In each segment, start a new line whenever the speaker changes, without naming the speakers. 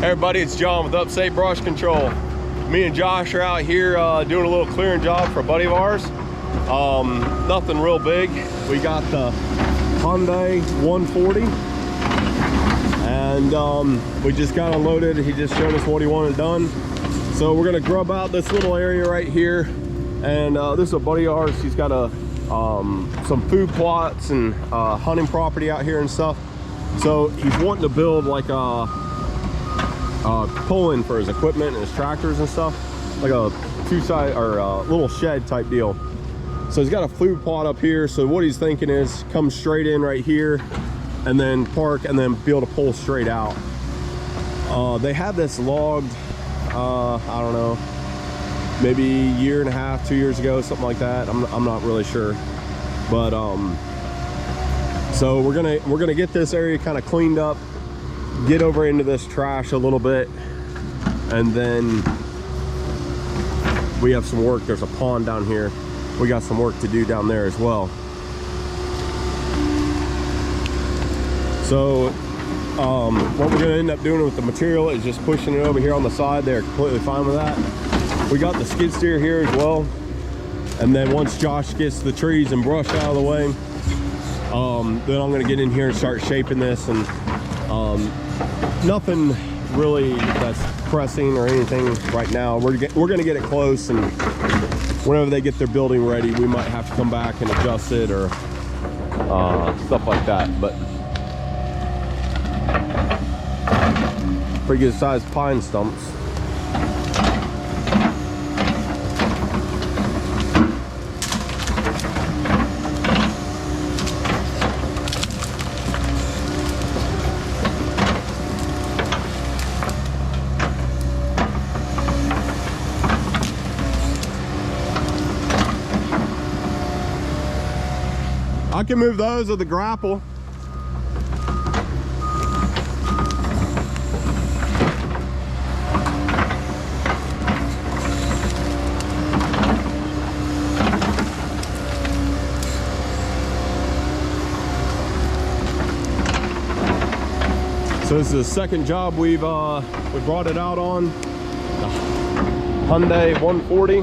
Hey everybody, it's John with Upstate Brush Control. Me and Josh are out here doing a little clearing job for a buddy of ours. Nothing real big. We got the Hyundai 140 and we just got unloaded. He just showed us what he wanted done. So we're gonna grub out this little area right here. And this is a buddy of ours. He's got some food plots and hunting property out here and stuff. So he's wanting to build like a pull-in for his equipment and his tractors and stuff, like a two-side or a little shed type deal. So he's got a food plot up here. So what he's thinking is come straight in right here and then park and then be able to pull straight out. They had this logged, I don't know, maybe a year and a half, 2 years ago, something like that. I'm not really sure, but so we're gonna get this area kind of cleaned up, get over into this trash a little bit, and then we have some work. There's a pond down here. We got some work to do down there as well. So what we're gonna end up doing with the material is just pushing it over here on the side. They're completely fine with that. We got the skid steer here as well, and then once Josh gets the trees and brush out of the way, then I'm gonna get in here and start shaping this. And nothing really that's pressing or anything right now. We're gonna get it close, and whenever they get their building ready, we might have to come back and adjust it or stuff like that. But pretty good sized pine stumps. I can move those with the grapple. So this is the second job we brought it out on, the Hyundai 140.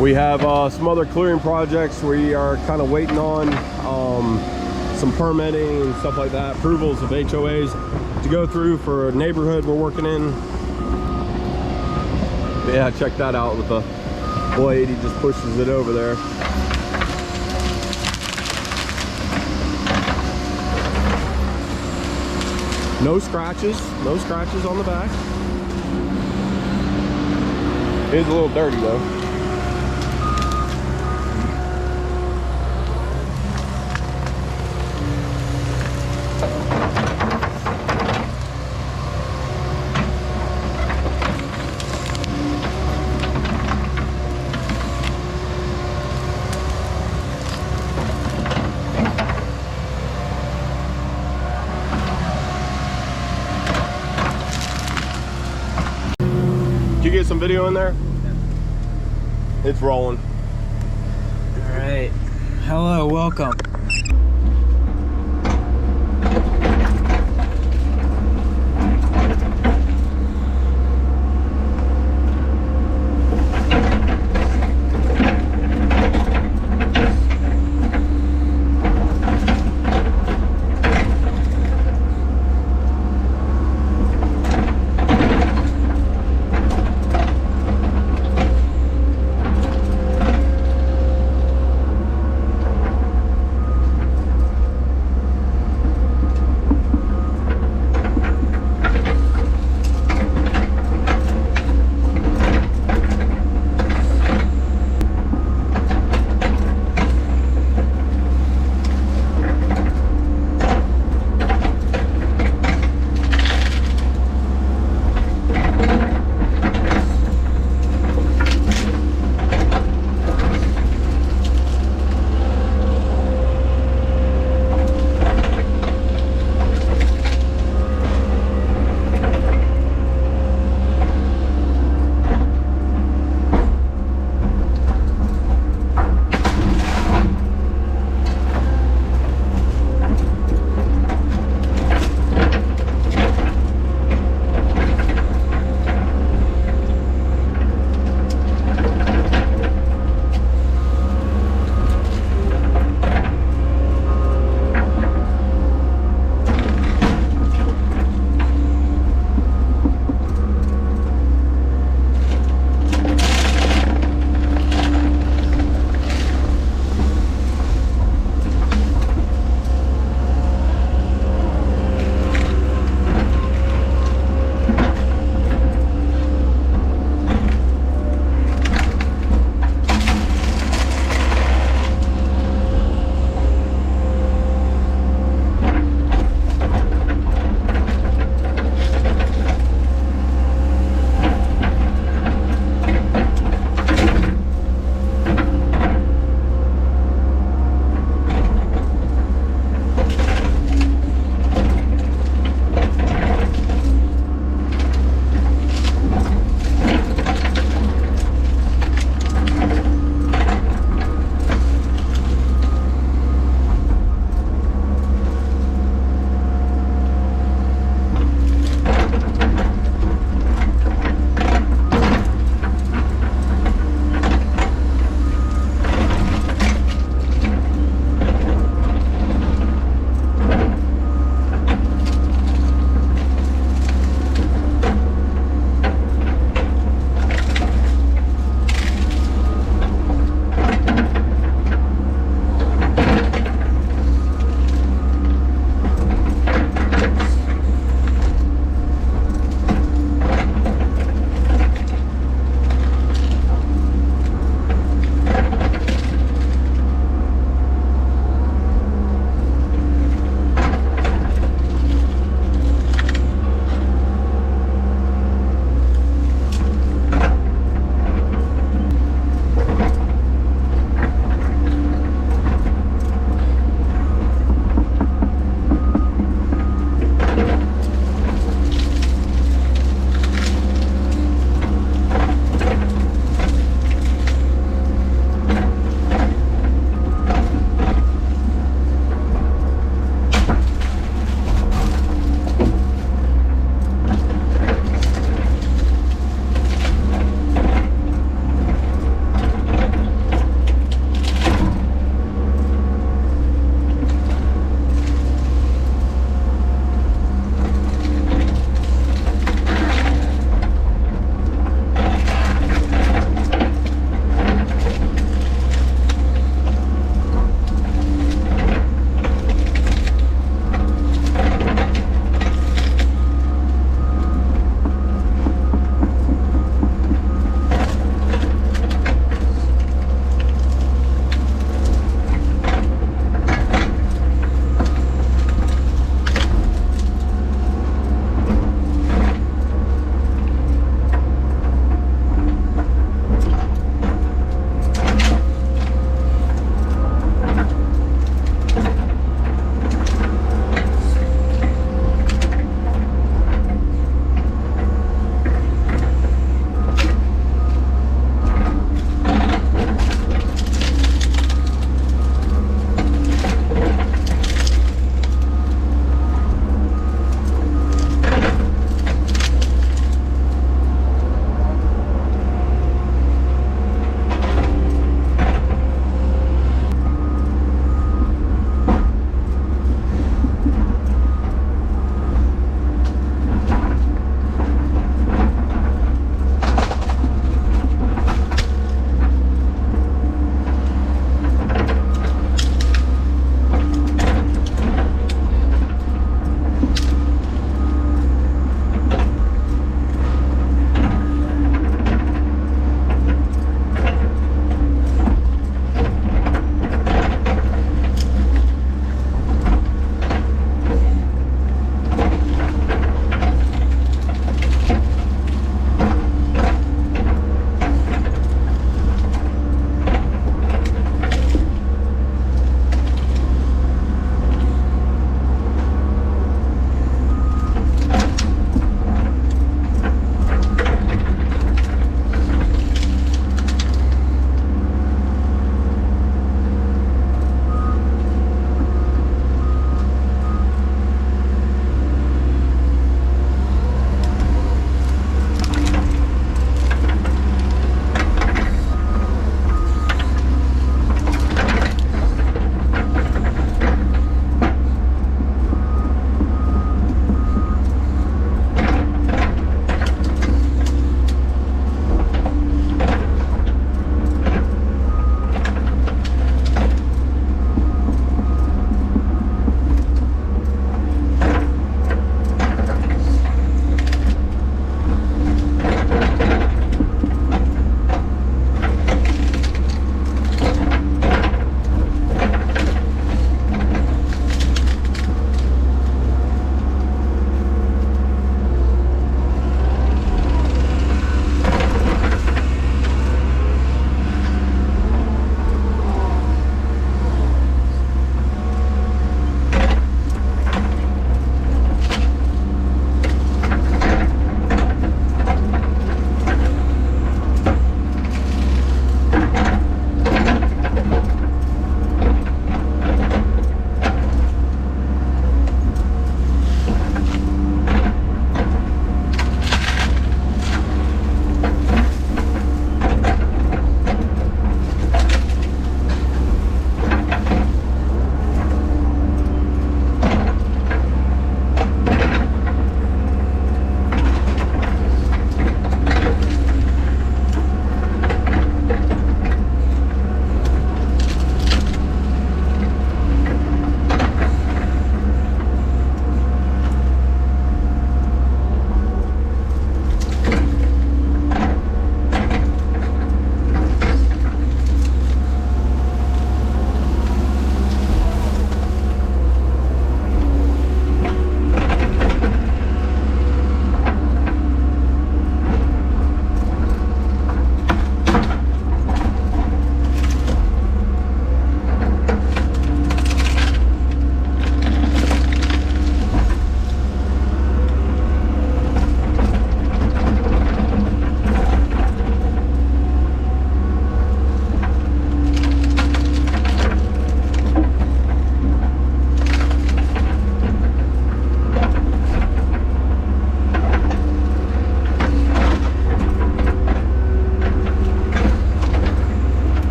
We have some other clearing projects we are kind of waiting on, some permitting and stuff like that, approvals of HOAs to go through for a neighborhood we're working in. But yeah, check that out with the blade. He just pushes it over there. No scratches on the back. It is a little dirty though. Did you get some video in there? Yeah. It's rolling.
All right. Hello, welcome.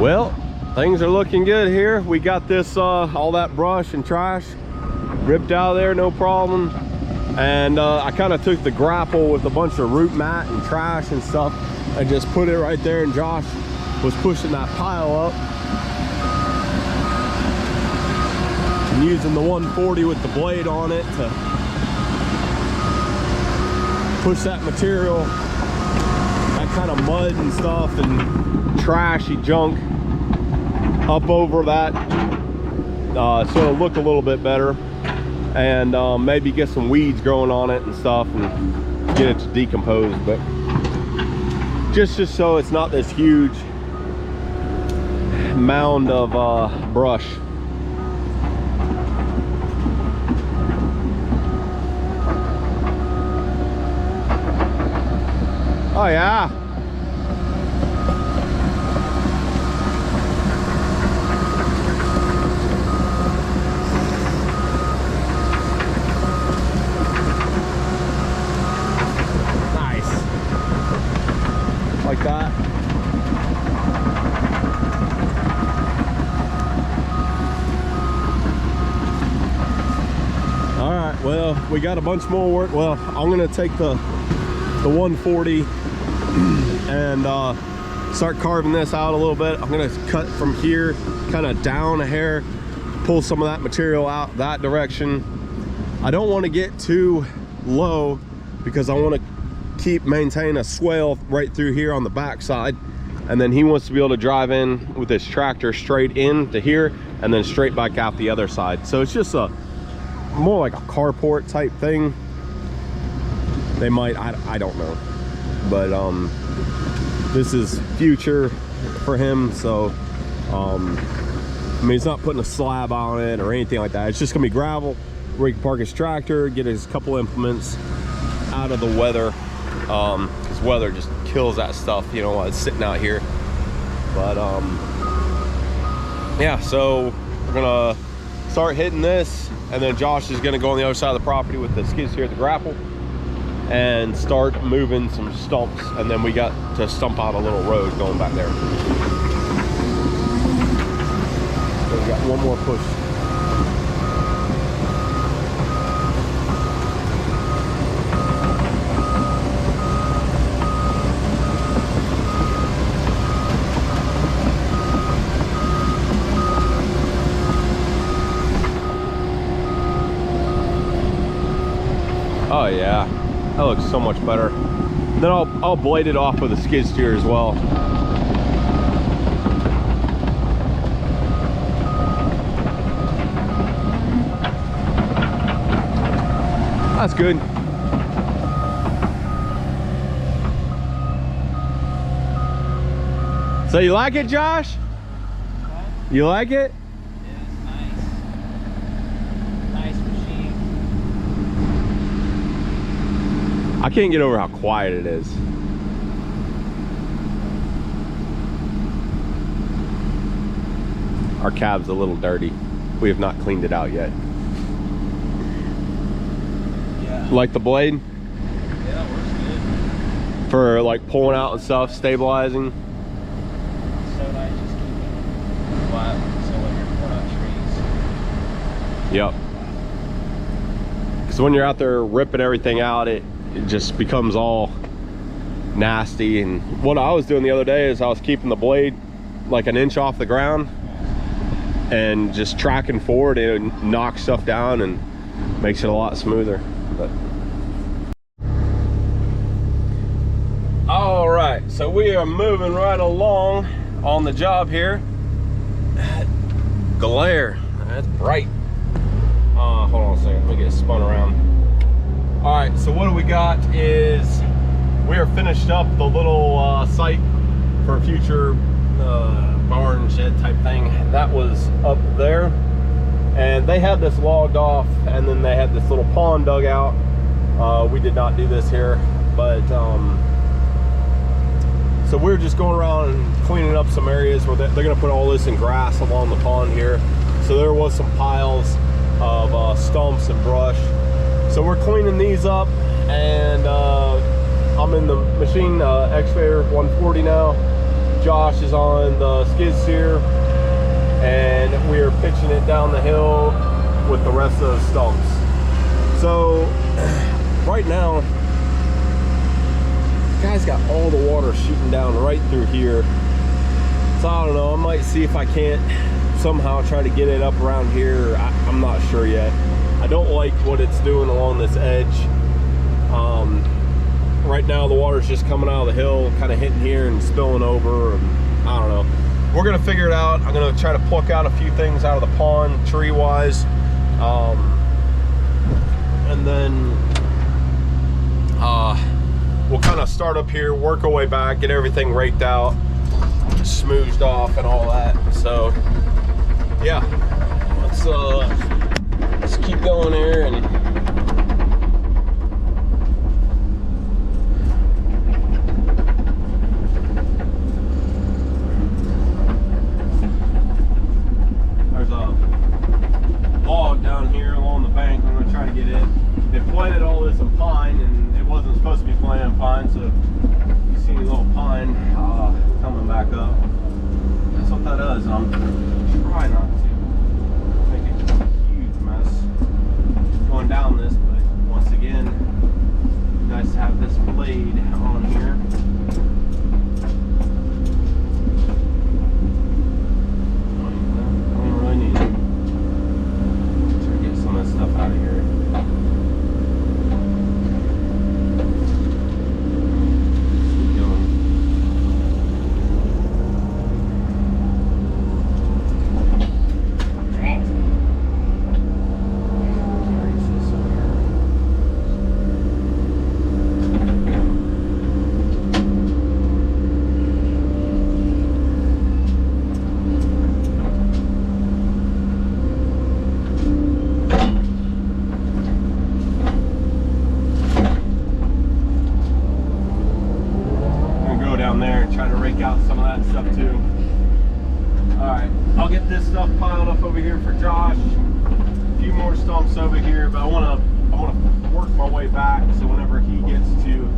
Well, things are looking good here. We got this all that brush and trash ripped out of there, no problem. And I kind of took the grapple with a bunch of root mat and trash and stuff and just put it right there, and Josh was pushing that pile up and using the 140 with the blade on it to push that material, that kind of mud and stuff and trashy junk up over that, so it'll look a little bit better, and maybe get some weeds growing on it and stuff and get it to decompose. But just so it's not this huge mound of brush. Oh yeah. Nice. Like that. All right, well, we got a bunch more work. Well, I'm gonna take the 140 and start carving this out a little bit. I'm gonna cut from here kind of down a hair, pull some of that material out that direction. I don't want to get too low because I want to maintain a swale right through here on the back side, and then he wants to be able to drive in with his tractor straight in to here and then straight back out the other side. So it's just a more like a carport type thing. They might, I don't know, but this is future for him. So I mean, he's not putting a slab on it or anything like that. It's just gonna be gravel where he can park his tractor, get his couple implements out of the weather. This weather just kills that stuff, you know, while it's sitting out here. But yeah, so we're gonna start hitting this, and then Josh is gonna go on the other side of the property with the skid steer at the grapple and start moving some stumps, and then we got to stump out a little road going back there. So we got one more push. Oh yeah, that looks so much better. Then I'll blade it off with a skid steer as well. That's good. So you like it, Josh? What? You like it? I can't get over how quiet it is. Our cab's a little dirty. We have not cleaned it out yet. Yeah. Like the blade?
Yeah, it works good.
For like pulling out and stuff, stabilizing.
It's so nice just keeping it flat so when you're pulling out trees.
Yep. Because when you're out there ripping everything out, it just becomes all nasty. And what I was doing the other day is I was keeping the blade like an inch off the ground and just tracking forward, and it knocks stuff down and makes it a lot smoother. But all right, so we are moving right along on the job here. Glare, that's bright. Hold on a second, let me get spun around. All right, so what do we got is we are finished up the little site for a future barn shed type thing. That was up there, and they had this logged off, and then they had this little pond dug out. We did not do this here, but so we're just going around and cleaning up some areas where they're going to put all this in grass along the pond here. So there was some piles of stumps and brush. So we're cleaning these up, and I'm in the machine, Excavator 140 now. Josh is on the skid steer, and we are pitching it down the hill with the rest of the stumps. So right now, the guy's got all the water shooting down right through here. So I don't know, I might see if I can't somehow try to get it up around here. I'm not sure yet. I don't like what it's doing along this edge. Right now the water's just coming out of the hill, kind of hitting here and spilling over, and I don't know. We're gonna figure it out. I'm gonna try to pluck out a few things out of the pond tree wise, and then we'll kind of start up here, work our way back, get everything raked out, smoothed off and all that. So yeah, let's keep going here. And there's a log down here along the bank. I'm gonna try to get it. They planted all this in pine, and it wasn't supposed to be planted in pine, so you see a little pine coming back up. That's what that is. I'm trying not to make a huge mess going down this, but once again, nice to have this blade on here. I don't really need it. Try to get some of this stuff out of here. Out some of that stuff too. Alright, I'll get this stuff piled up over here for Josh. A few more stumps over here, but I wanna work my way back, so whenever he gets to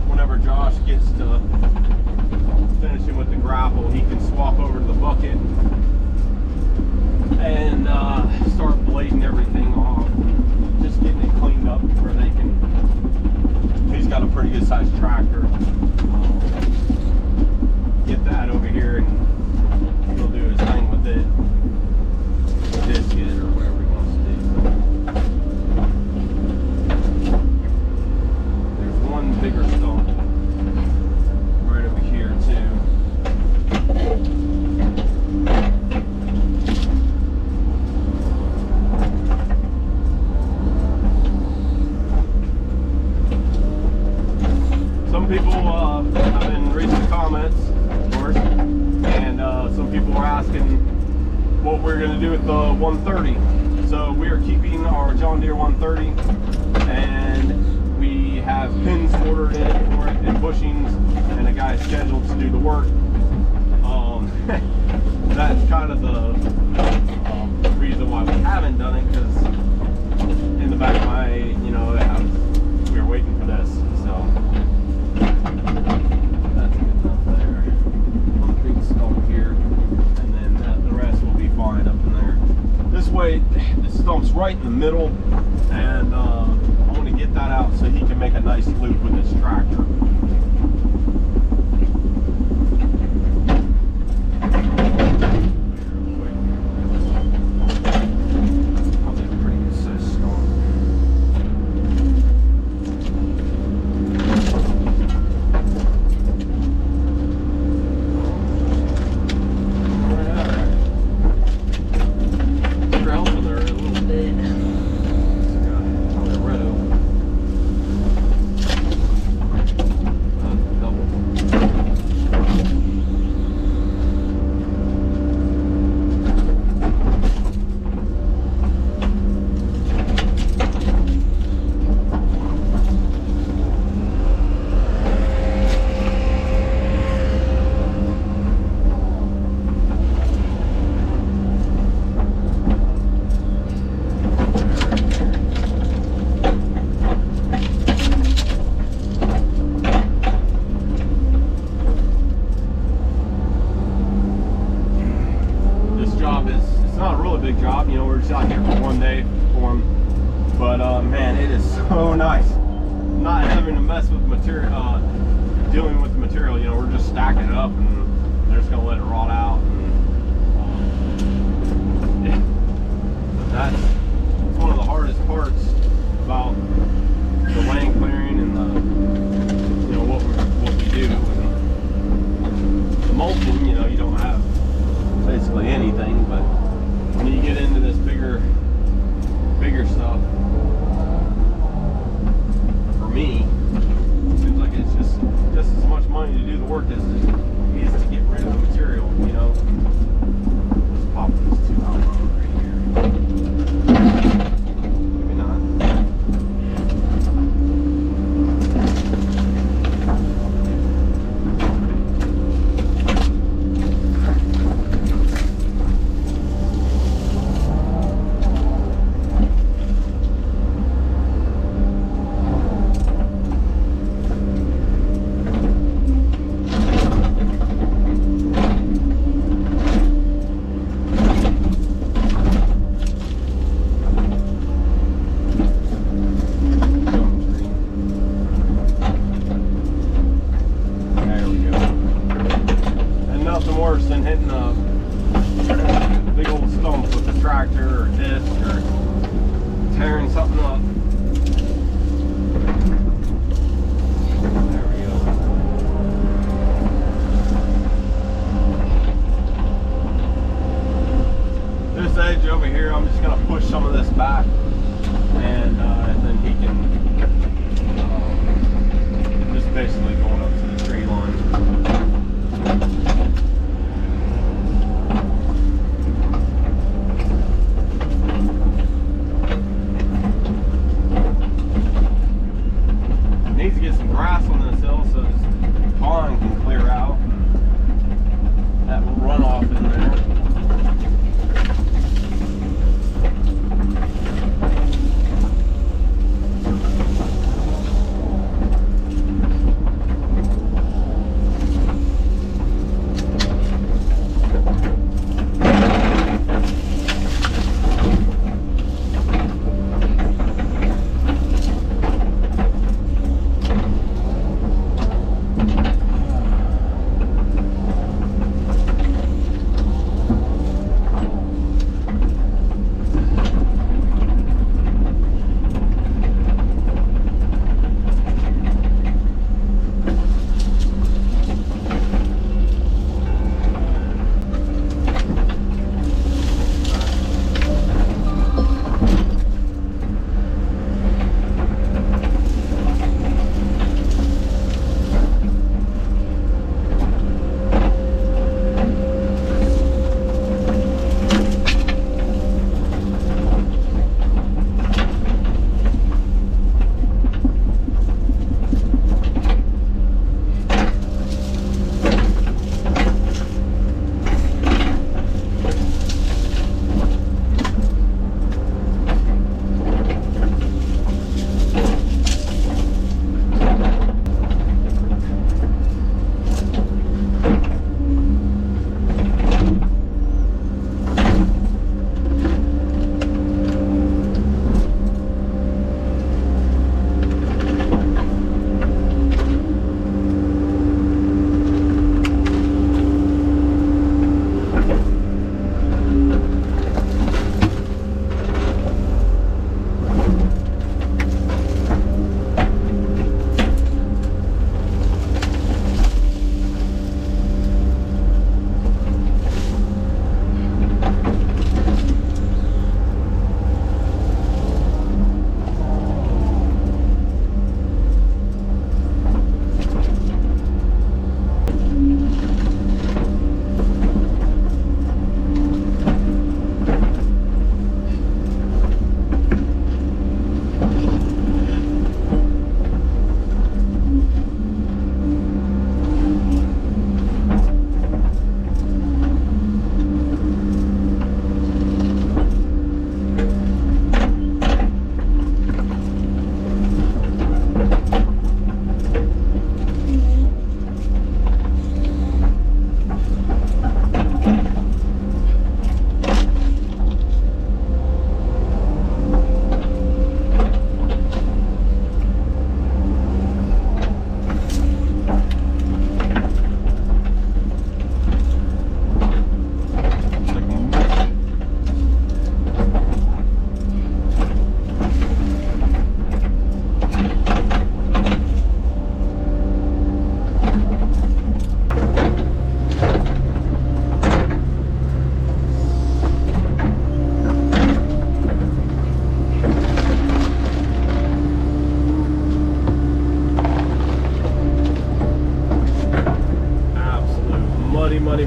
whenever Josh gets to finishing with the grapple, he can swap over to the bucket and start blading everything off. Just getting it cleaned up where they can. He's got a pretty good sized tractor. Get that over here and he'll do his thing with it. Disc it or whatever he wants to do. There's one bigger stump right over here too. Some people have been reading the comments, of course, and some people were asking what we're going to do with the 130. So we are keeping our John Deere 130, and we have pins ordered in for it and bushings, and a guy is scheduled to do the work. That's kind of the reason why we haven't done it, because in the back of my, we were waiting for this, so. That's good enough there. One big stump here, and then the rest will be fine up in there. This way, the stump's right in the middle, and I want to get that out so he can make a nice loop with his tractor. just out here for 1 day for him. But man, it is so nice not having to mess with material, dealing with the material. You know, we're just stacking it up and they're just gonna let it rot out. And, yeah. But that's one of the hardest parts about the land clearing and the, you know, what we do. And the mulching, you know, you don't have basically anything, but when you get into this bigger stuff, for me, it seems like it's just as much money to do the work as it is to get rid of the material, you know. Let's pop these two out right here. Maybe not. Worse than hitting a big old stump with a tractor or disc or tearing something up. There we go. This edge over here, I'm just going to push some of this back, and then he can just basically going up to the tree line.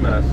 bloody mess.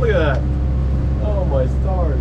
Look at that. Oh my stars.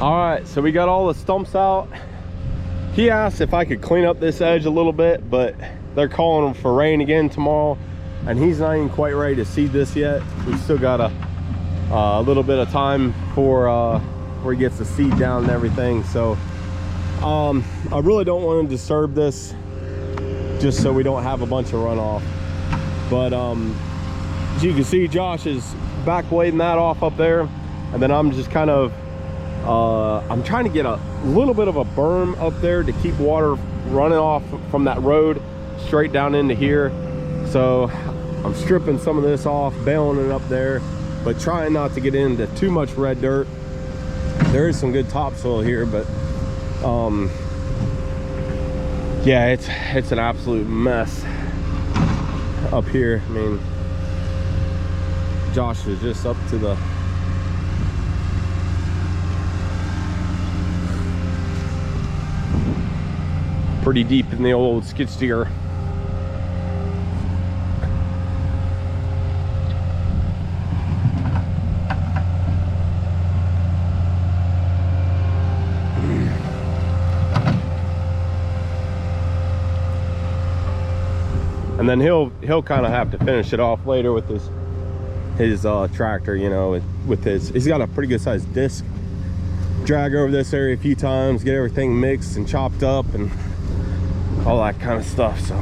All right, so we got all the stumps out. He asked if I could clean up this edge a little bit, but they're calling for rain again tomorrow, and he's not even quite ready to seed this yet. We've still got a little bit of time for where he gets the seed down and everything. So I really don't want to disturb this, just so we don't have a bunch of runoff. But as you can see, Josh is back blading that off up there, and then I'm just kind of I'm trying to get a little bit of a berm up there to keep water running off from that road straight down into here. So I'm stripping some of this off, bailing it up there, but trying not to get into too much red dirt. There is some good topsoil here, but yeah, it's an absolute mess up here. I mean, Josh is just up to the pretty deep in the old skid steer. And then he'll kind of have to finish it off later with his tractor, you know, with he's got a pretty good sized disc. Drag over this area a few times, get everything mixed and chopped up and all that kind of stuff. So